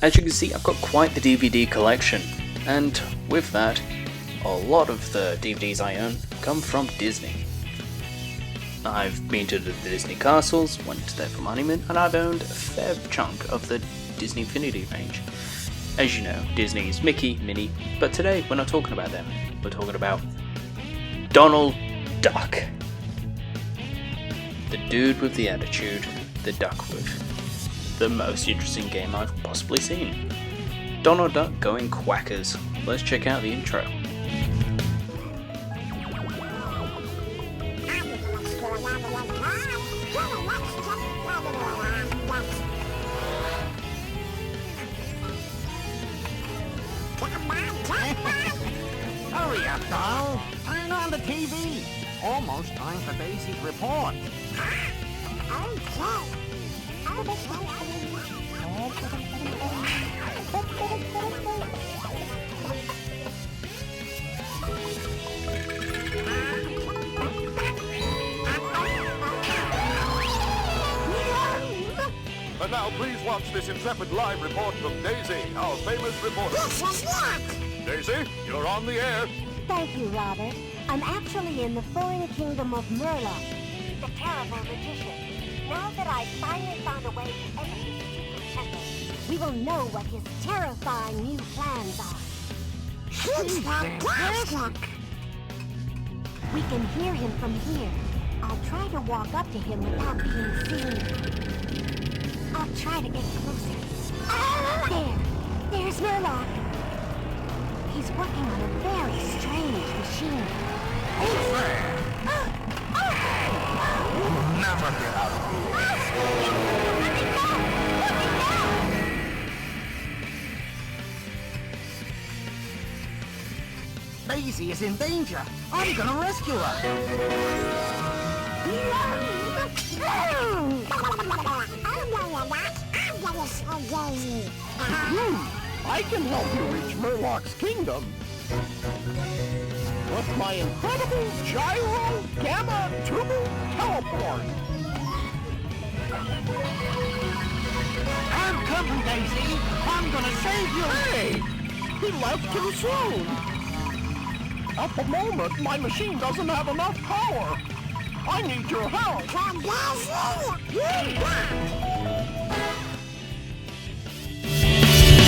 As you can see, I've got quite the DVD collection, and with that, a lot of the DVDs I own come from Disney. I've been to the Disney castles, went there for my honeymoon, and I've owned a fair chunk of the Disney Infinity range. As you know, Disney's Mickey, Minnie, but today we're not talking about them, we're talking about Donald Duck. The dude with the attitude, the duck with the most interesting game I've possibly seen. Donald Duck Goin Quackers. Let's check out the intro. Hurry up, Donald. Turn on the TV. Almost time for Daisy's report. And now please watch this intrepid live report from Daisy, our famous reporter. Daisy, you're on the air. Thank you, Robert. I'm actually in the foreign kingdom of Murloc, the terrible magician. Now that I've finally found a way to enter his secret temple, we will know what his terrifying new plans are. It's fantastic! We can hear him from here. I'll try to walk up to him without being seen. I'll try to get closer. There's Murloc. He's working on a very strange machine. Never get out of here. Daisy is in danger. I'm gonna rescue her. I can help you reach Murloc's kingdom. With my incredible gyro gamma turbo teleport. I'm coming, Daisy. I'm gonna save you. Hey! He left too soon. At the moment, my machine doesn't have enough power. I need your help.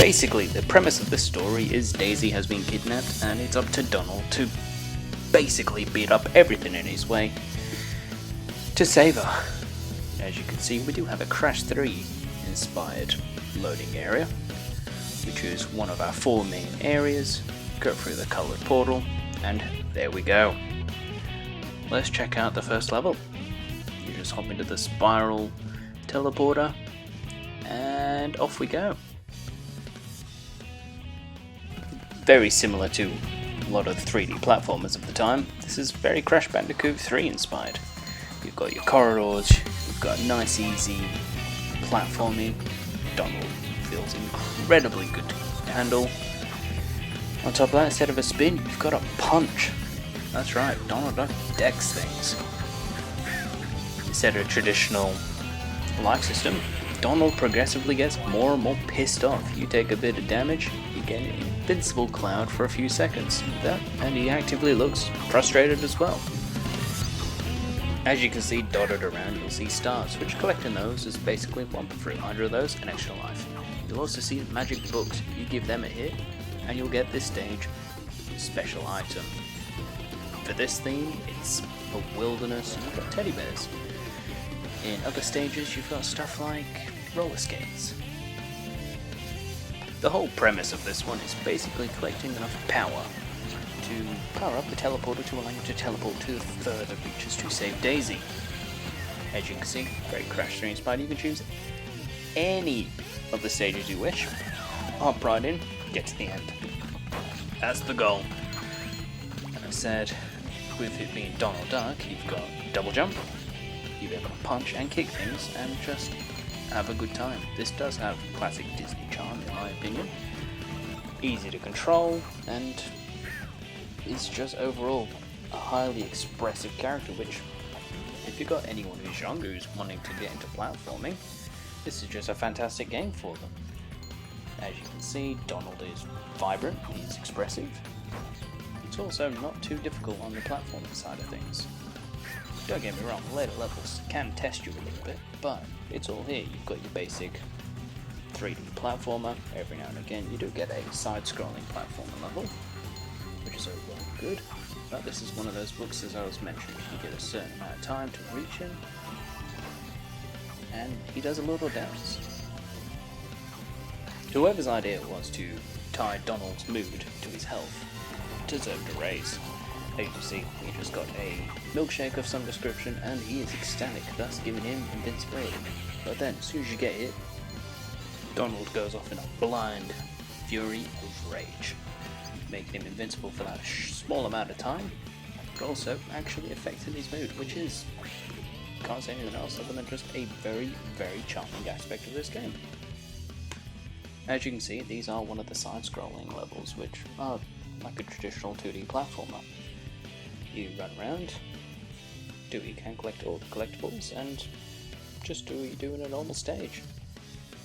Basically, the premise of this story is Daisy has been kidnapped and it's up to Donald to basically beat up everything in his way to save her. As you can see, we do have a Crash 3 inspired loading area. We choose one of our 4 main areas, go through the coloured portal, and there we go. Let's check out the first level. You just hop into the spiral teleporter and off we go. Very similar to a lot of 3D platformers of the time, this is very Crash Bandicoot 3 inspired. You've got your corridors, you've got nice easy platforming. Donald feels incredibly good to handle. On top of that, instead of a spin, you've got a punch. That's right, Donald Duck decks things. Instead of a traditional life system, Donald progressively gets more and more pissed off. You take a bit of damage, you get an invincible cloud for a few seconds. And he actively looks frustrated as well. As you can see dotted around, you'll see stars, which collecting those is basically 1 per 300 of those, an extra life. You'll also see magic books. You give them a hit, and you'll get this stage special item. For this theme, it's a wilderness, and you've got teddy bears. In other stages, you've got stuff like roller skates. The whole premise of this one is basically collecting enough power to power up the teleporter to allow you to teleport to the further reaches to save Daisy. As you can see, very Crash 3 inspired. You can choose any of the stages you wish, hop right in, get to the end. That's the goal. And I said, with it being Donald Duck, you've got double jump, you're able to punch and kick things and just have a good time. This does have classic Disney charm in my opinion. Easy to control and is just overall a highly expressive character, which if you've got anyone who's younger who's wanting to get into platforming, this is just a fantastic game for them. As you can see, Donald is vibrant, he's expressive. It's also not too difficult on the platforming side of things. Don't get me wrong, later levels can test you a little bit, but it's all here. You've got your basic 3D platformer. Every now and again you do get a side-scrolling platformer level, which is overall good. But this is one of those books, as I was mentioning, you get a certain amount of time to reach him, and he does a little dance. Whoever's idea it was to tie Donald's mood to his health deserved a raise. As you can see, he just got a milkshake of some description and he is ecstatic, thus giving him invincibility. But then, as soon as you get hit, Donald goes off in a blind fury of rage, making him invincible for that small amount of time, but also actually affecting his mood, which is, can't say anything else other than just a very, very charming aspect of this game. As you can see, these are one of the side-scrolling levels, which are like a traditional 2D platformer. You run around, do what you can, collect all the collectibles, and just do what you do in a normal stage.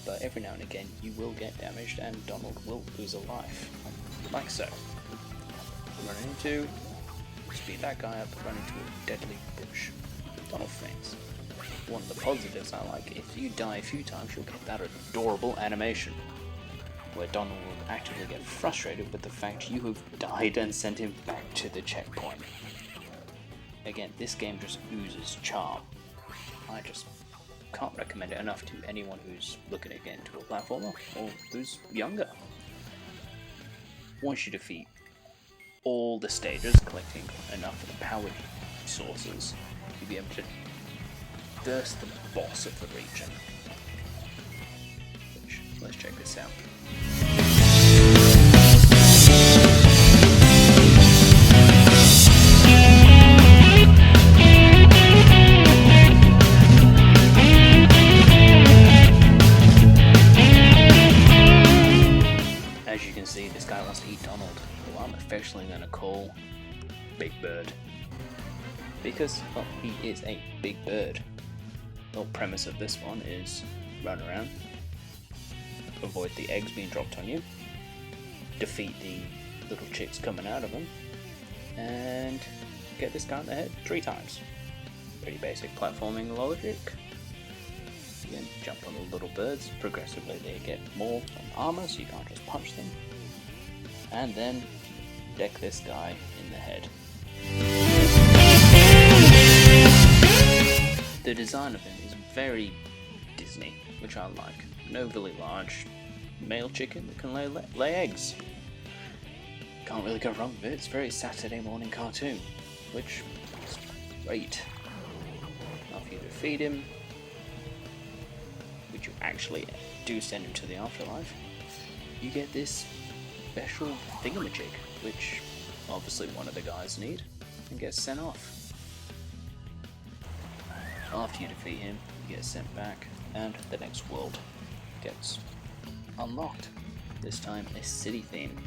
But every now and again you will get damaged and Donald will lose a life, like so. Run into, speed that guy up, run into a deadly bush. Donald faints. One of the positives I like, if you die a few times you'll get that adorable animation, where Donald will actively get frustrated with the fact you have died and sent him back to the checkpoint. Again, this game just oozes charm. I just can't recommend it enough to anyone who's looking to get into a platformer, or who's younger. Once you defeat all the stages, collecting enough of the power sources, you'll be able to verse the boss of the region. Which, let's check this out. As you can see, this guy wants to eat Donald, who I'm affectionately going to call Big Bird. Because, well, he is a big bird. The whole premise of this one is run around, avoid the eggs being dropped on you, defeat the little chicks coming out of them, and get this guy in the head 3 times. Pretty basic platforming logic. You can jump on the little birds, progressively they get more armor so you can't just punch them, and then deck this guy in the head. The design of him is very Disney, which I like. An overly large male chicken that can lay eggs. Can't really go wrong with it. It's a very Saturday morning cartoon, which is great. After you defeat him, which you actually do send him to the afterlife, you get this special thingamajig, which obviously one of the guys need, and gets sent off. After you defeat him, you get sent back, and the next world gets unlocked. This time a city theme,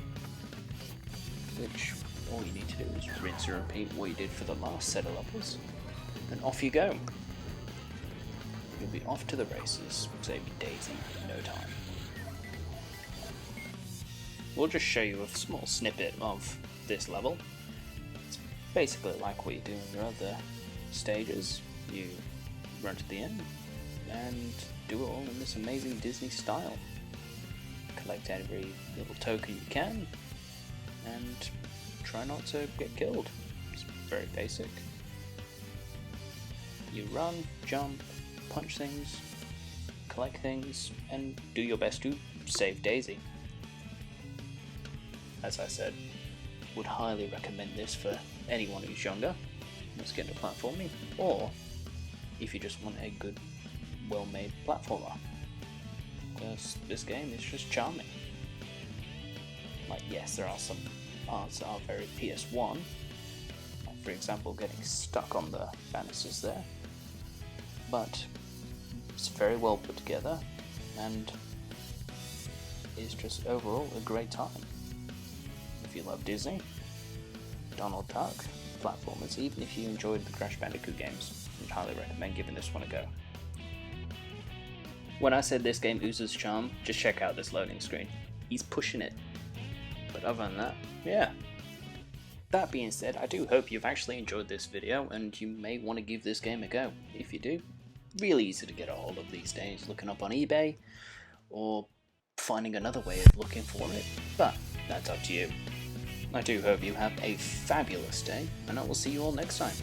which all you need to do is rinse and repeat what you did for the last set of levels, and off you go. You'll be off to the races, saving Daisy in no time. We'll just show you a small snippet of this level. It's basically like what you do in your other stages. You run to the end and do it all in this amazing Disney style. Collect every little token you can and try not to get killed. It's very basic. You run, jump, punch things, collect things, and do your best to save Daisy. As I said, would highly recommend this for anyone who's younger, wants to get into platforming, or if you just want a good, well-made platformer. Because this game is just charming. Like, yes, there are some parts that are very PS1, like, for example, getting stuck on the banisters there, but it's very well put together, and is just overall a great time. If you love Disney, Donald Duck, platformers, even if you enjoyed the Crash Bandicoot games, I'd highly recommend giving this one a go. When I said this game oozes charm, just check out this loading screen. He's pushing it. But other than that, yeah. That being said, I do hope you've actually enjoyed this video and you may want to give this game a go. If you do, really easy to get a hold of these days, looking up on eBay or finding another way of looking for it, but that's up to you. I do hope you have a fabulous day and I will see you all next time.